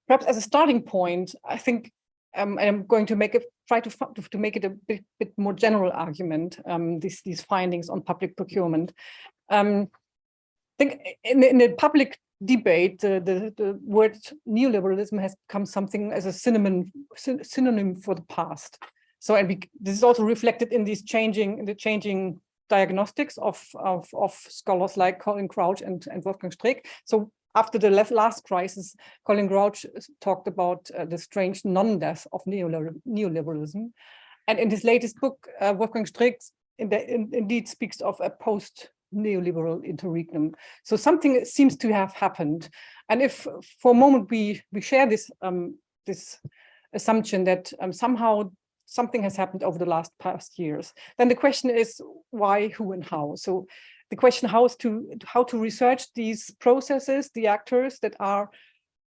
perhaps as a starting point, I think, and I'm going to try to make it a bit more general argument, these findings on public procurement. I think in the public debate, the word neoliberalism has become something as a synonym for the past. So, and this is also reflected in these changing diagnostics of scholars like Colin Crouch and Wolfgang Streeck. So after the last crisis, Colin Crouch talked about the strange non-death of neoliberalism. And in his latest book, Wolfgang Streeck indeed speaks of a post-neoliberal interregnum. So something seems to have happened. And if for a moment we share this assumption that somehow something has happened over the past years, then the question is why, who, and how. So the question how to research these processes, the actors that are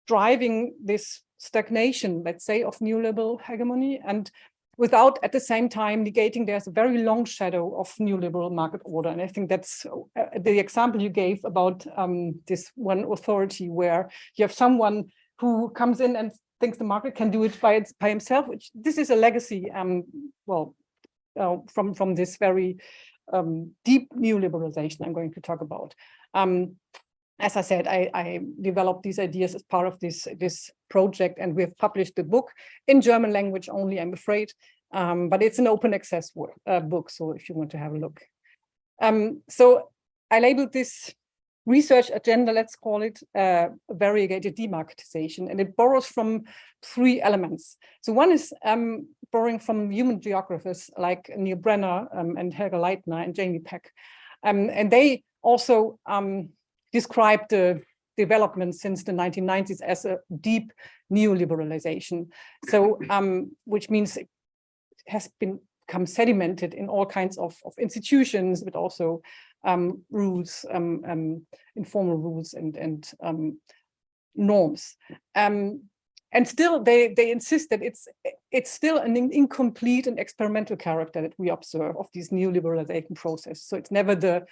driving this stagnation, let's say, of neoliberal hegemony, and without at the same time negating there's a very long shadow of neoliberal market order. And I think that's the example you gave about this one authority where you have someone who comes in and thinks the market can do it by himself, which this is a legacy, from this very deep neoliberalization I'm going to talk about. As I said, I developed these ideas as part of this project, and we have published the book in German language only, I'm afraid, but it's an open access book, so if you want to have a look. So I labeled this research agenda, let's call it, variegated democratization, and it borrows from three elements. So one is borrowing from human geographers like Neil Brenner and Helga Leitner and Jamie Peck. And they also describe the development since the 1990s as a deep neoliberalization. So, which means it has become sedimented in all kinds of institutions, but also rules, informal rules and norms. And still, they insist that it's still an incomplete and experimental character that we observe of this neoliberalization process. So it's never the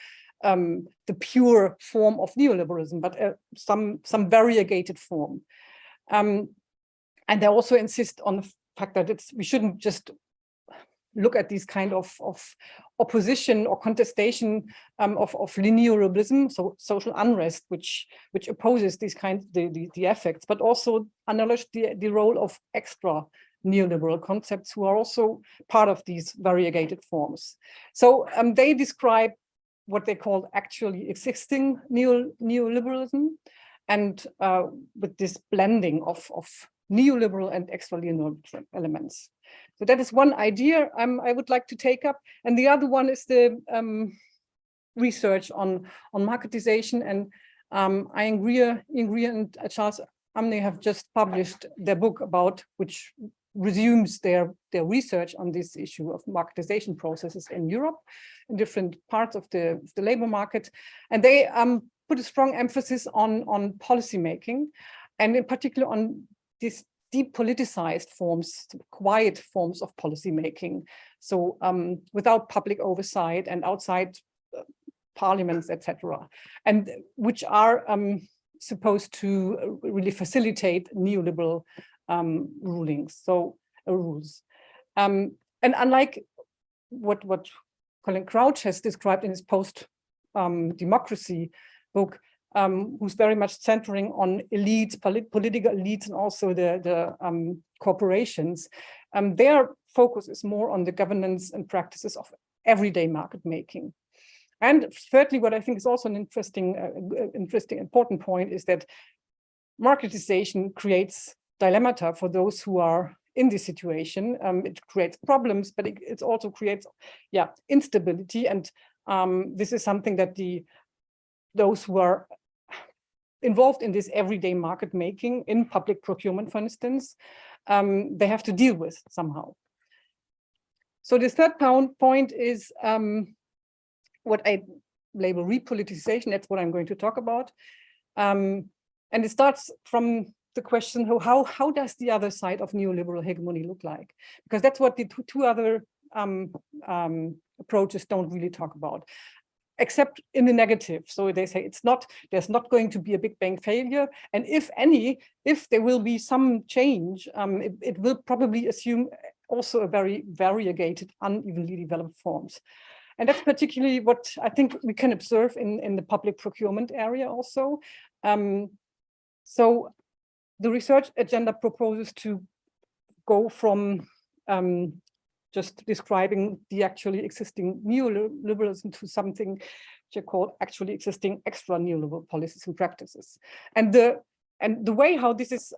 pure form of neoliberalism, but some variegated form. And they also insist on the fact that we shouldn't just look at these kind of opposition or contestation of neoliberalism, so social unrest, which opposes these kinds the effects, but also acknowledge the role of extra neoliberal concepts who are also part of these variegated forms. So they describe what they call actually existing neoliberalism, and with this blending of neoliberal and extra neoliberal elements. So that is one idea I would like to take up. And the other one is the research on marketization. And Ian Greer and Charles Amney have just published their book which resumes their research on this issue of marketization processes in Europe, in different parts of the labor market. And they put a strong emphasis on policy making, and in particular on these depoliticized forms, quiet forms of policy making. So without public oversight and outside parliaments, etc., and which are supposed to really facilitate neoliberal rulings, rules. And unlike what Colin Crouch has described in his post-democracy book, who's very much centering on elites, political elites, and also the corporations, their focus is more on the governance and practices of everyday market making. And thirdly, what I think is also an interesting, important point is that marketization creates dilemmata for those who are in this situation. It creates problems, but it also creates, instability. And this is something that those who are involved in this everyday market making in public procurement, for instance, they have to deal with somehow. So the third point is what I label repolitization. That's what I'm going to talk about. And it starts from the question, how does the other side of neoliberal hegemony look like? Because that's what the two other approaches don't really talk about. except in the negative. So they say there's not going to be a big bang failure. And if there will be some change, it will probably assume also a very variegated, unevenly developed forms. And that's particularly what I think we can observe in the public procurement area also. So the research agenda proposes to go from just describing the actually existing neoliberalism to something which are called actually existing extra neoliberal policies and practices. And the way how this is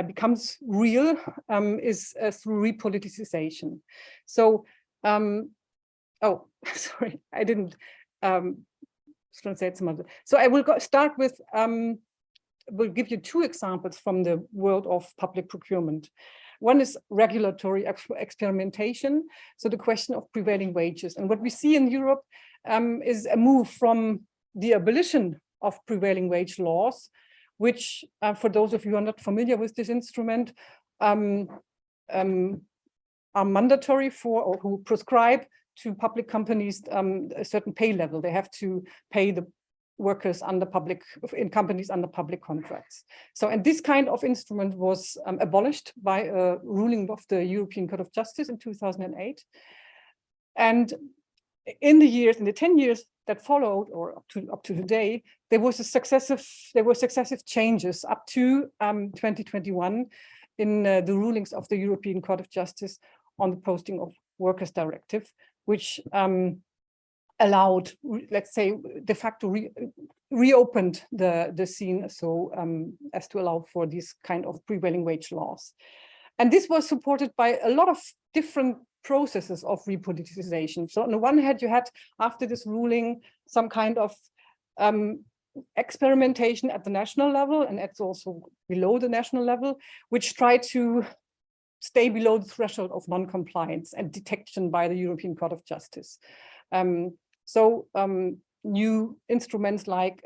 becomes real is through repolitization. So, oh, sorry, I didn't translate some other. So I will start with, we'll give you two examples from the world of public procurement. One is regulatory experimentation, so the question of prevailing wages. And what we see in Europe is a move from the abolition of prevailing wage laws, which, for those of you who are not familiar with this instrument, are mandatory for, or who prescribe to public companies a certain pay level. They have to pay the workers in companies under public contracts. So, and this kind of instrument was abolished by a ruling of the European Court of Justice in 2008. And in the 10 years that followed, or up to today, there were successive changes up to 2021 in the rulings of the European Court of Justice on the Posting of Workers Directive, which allowed, let's say, de facto reopened the scene, so as to allow for these kind of prevailing wage laws. And this was supported by a lot of different processes of repoliticization. So on the one hand, you had, after this ruling, some kind of experimentation at the national level, and it's also below the national level, which tried to stay below the threshold of non-compliance and detection by the European Court of Justice. New instruments like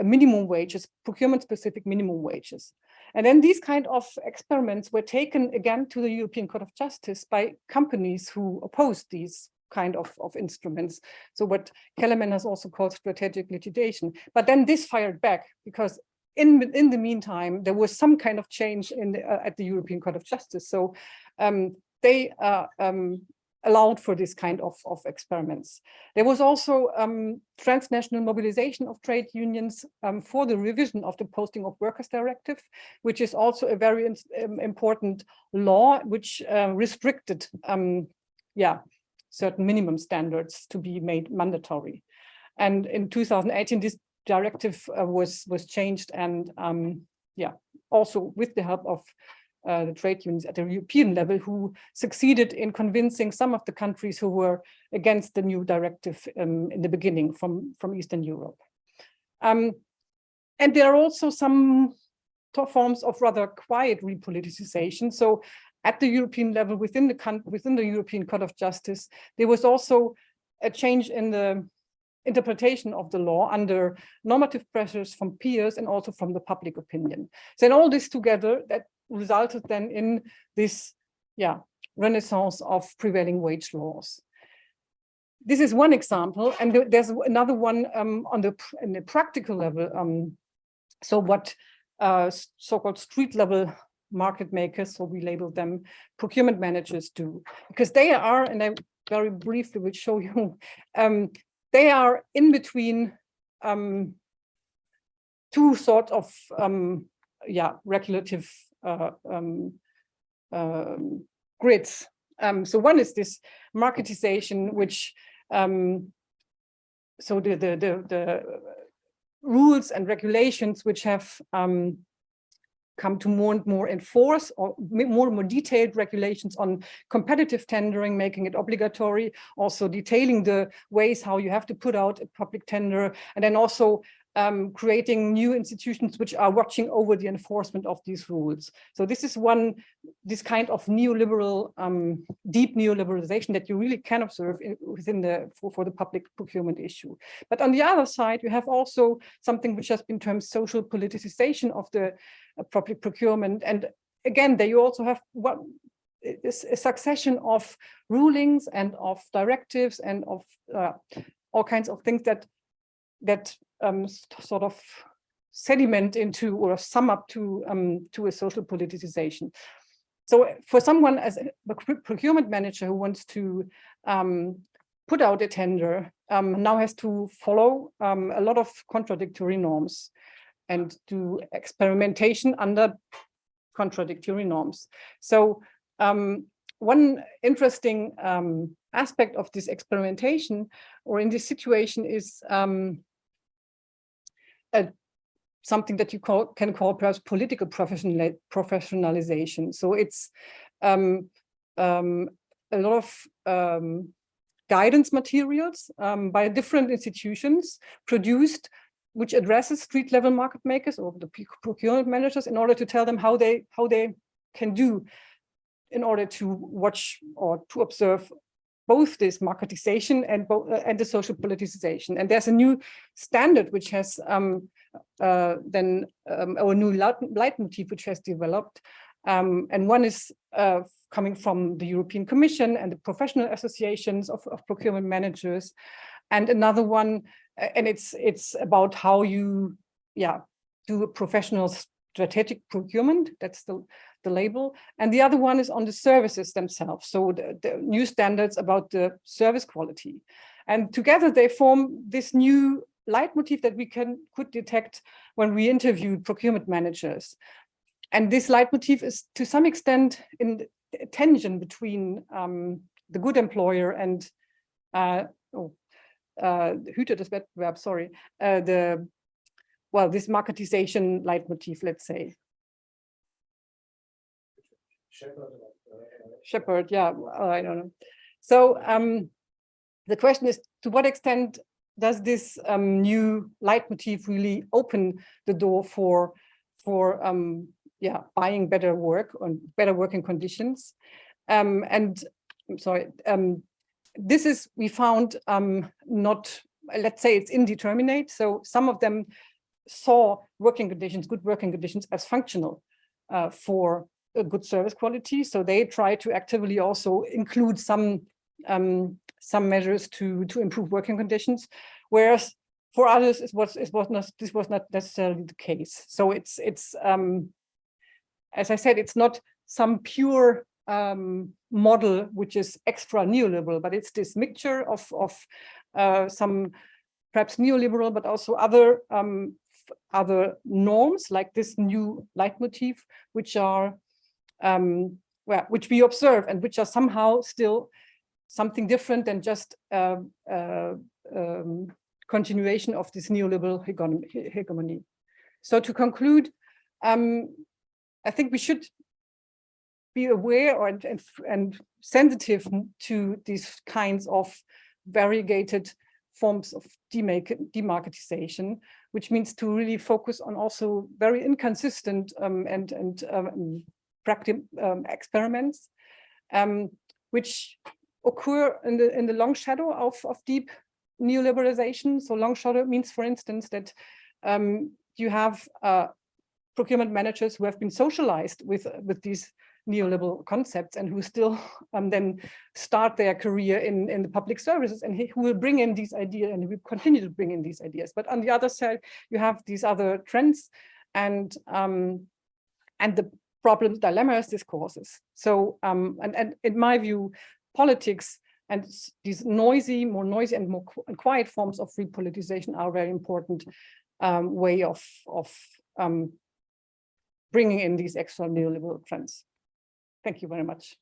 minimum wages, procurement-specific minimum wages. And then these kind of experiments were taken again to the European Court of Justice by companies who opposed these kind of instruments. So what Kellerman has also called strategic litigation. But then this fired back, because in the meantime, there was some kind of change at the European Court of Justice. So they allowed for this kind of experiments. There was also transnational mobilization of trade unions for the revision of the Posting of Workers Directive, which is also a very important law which restricted certain minimum standards to be made mandatory. And in 2018, this directive was changed, and also with the help of the trade unions at the European level, who succeeded in convincing some of the countries who were against the new directive in the beginning from Eastern Europe. And there are also some forms of rather quiet repoliticization. So at the European level, within the European Court of Justice, there was also a change in the interpretation of the law under normative pressures from peers and also from the public opinion. So in all this together, that resulted then in this renaissance of prevailing wage laws. This is one example, and there's another one in the practical level. So what so-called street level market makers, so we label them procurement managers, do, because they are, and I very briefly will show you, they are in between two sorts of regulative grids. So one is this marketization, which so the rules and regulations which have come to more and more enforce, or more and more detailed regulations on competitive tendering, making it obligatory, also detailing the ways how you have to put out a public tender, and then also creating new institutions which are watching over the enforcement of these rules. So this is this kind of neoliberal, deep neoliberalization that you really can observe within for the public procurement issue. But on the other side, you have also something which has been termed social politicization of the public procurement. And again, there you also have a succession of rulings and of directives and of all kinds of things that sort of sediment into or sum up to a social politicization. So for someone as a procurement manager who wants to put out a tender, now has to follow a lot of contradictory norms and do experimentation under contradictory norms. So one interesting aspect of this experimentation or in this situation is something that you can call perhaps political professionalization. So it's a lot of guidance materials by different institutions produced, which addresses street level market makers or the procurement managers in order to tell them how they can do in order to watch or to observe both this marketization and the social politicization. And there's a new standard which has a new leitmotif which has developed. And one is coming from the European Commission and the professional associations of procurement managers. And another one, and it's about how you do a professional strategic procurement. That's the label. And the other one is on the services themselves. So the new standards about the service quality. And together they form this new leitmotif that we could detect when we interviewed procurement managers. And this leitmotif is to some extent in the tension between the good employer and Hüte des Wettbewerbs, sorry, this marketization leitmotif, let's say. Shepherd, yeah, I don't know. So the question is, to what extent does this new leitmotif really open the door for buying better work and better working conditions? And I'm sorry, this is, we found not, let's say it's indeterminate. So some of them saw working conditions, good working conditions as functional for a good service quality. So they try to actively also include some measures to improve working conditions, whereas for others this was not necessarily the case. So it's as I said, it's not some pure model which is extra neoliberal, but it's this mixture of some perhaps neoliberal, but also other norms like this new leitmotif, which are which we observe and which are somehow still something different than just continuation of this neoliberal hegemony. So to conclude, I think we should be aware and sensitive to these kinds of variegated forms of democratization, which means to really focus on also very inconsistent and practical experiments, which occur in the long shadow of deep neoliberalization. So long shadow means, for instance, that you have procurement managers who have been socialized with these neoliberal concepts and who still then start their career in the public services, and who will bring in these ideas and will continue to bring in these ideas. But on the other side, you have these other trends and the problems, dilemmas this causes. So and in my view, politics and these more noisy and more quiet forms of repolitization are a very important way of bringing in these extra neoliberal trends. Thank you very much.